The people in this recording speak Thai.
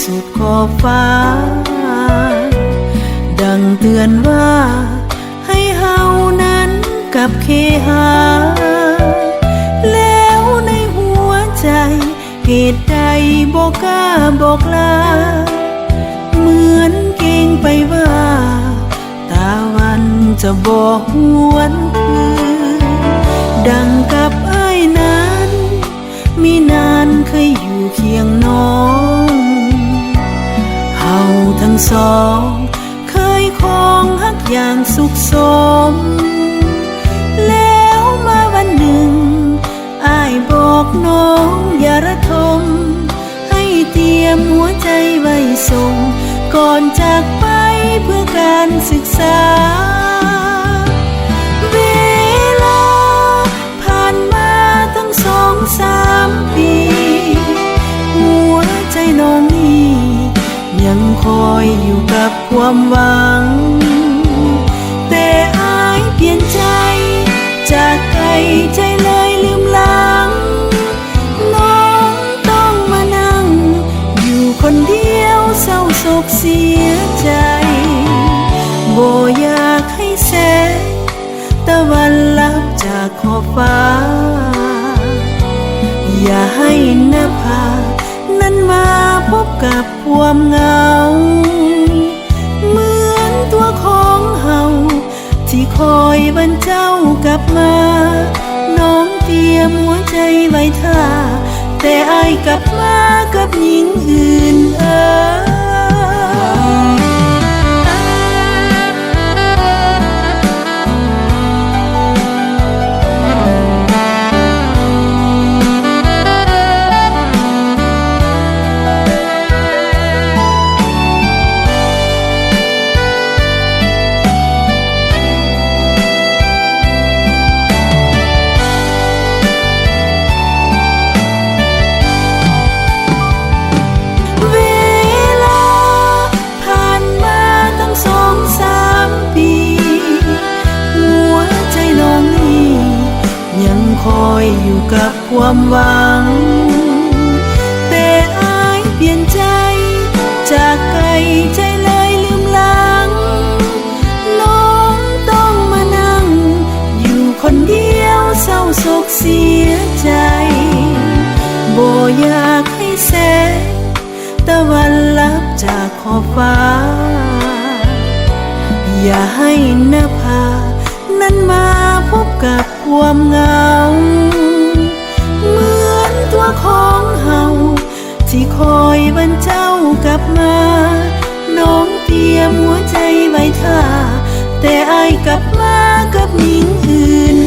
สุดขอบฟ้าดังเตือนว่าให้เฮานั้นกับเคหาแล้วในหัวใจเหตุใดบอกกล้าบอกลาเหมือนเก่งไปว่าตาวันจะบอกหวนคืนดังกับอ้ายนั้นมีนานเคยอยู่เคียงน้องเฮาทั้งสองเคยครองฮักอย่างสุขสมแล้วมาวันหนึ่งอ้ายบอกน้องอย่าระทมให้เตรียมหัวใจไว้ส่งก่อนจากไปเพื่อการศึกษาเวลาผ่านมาตั้ง2-3 ปีหัวใจน้องนี้ยังคอยอยู่กับความหวังแต่อ้ายเปลี่ยนใจจากไกลใจเลยลืมหลังน้องต้องมานั่งอยู่คนเดียวเศร้าโศกเสียใจบ่อยากให้แสงตะวันลับจากขอบฟ้าอย่าให้นภานั้นมาพบกับความเหงาเหมือนตัวของเฮาที่คอยวันเจ้ากลับมาน้องเตรียมหัวใจไว้ท่าแต่อ้ายกลับมากับหญิงอื่นคอยอยู่กับความหวังแต่อ้ายเปลี่ยนใจจากไกลใจเลยลืมหลังน้องต้องมานั่งอยู่คนเดียวเศร้าโศกเสียใจบ่อยากให้แสงตะวันลับจากขอบฟ้าอย่าให้นภานั้นมาพบกับความเหงาเหมือนตัวของเฮาที่คอยวันเจ้ากลับมาน้องเตรียมหัวใจไว้ท่าแต่อ้ายกลับมากับหญิงอื่น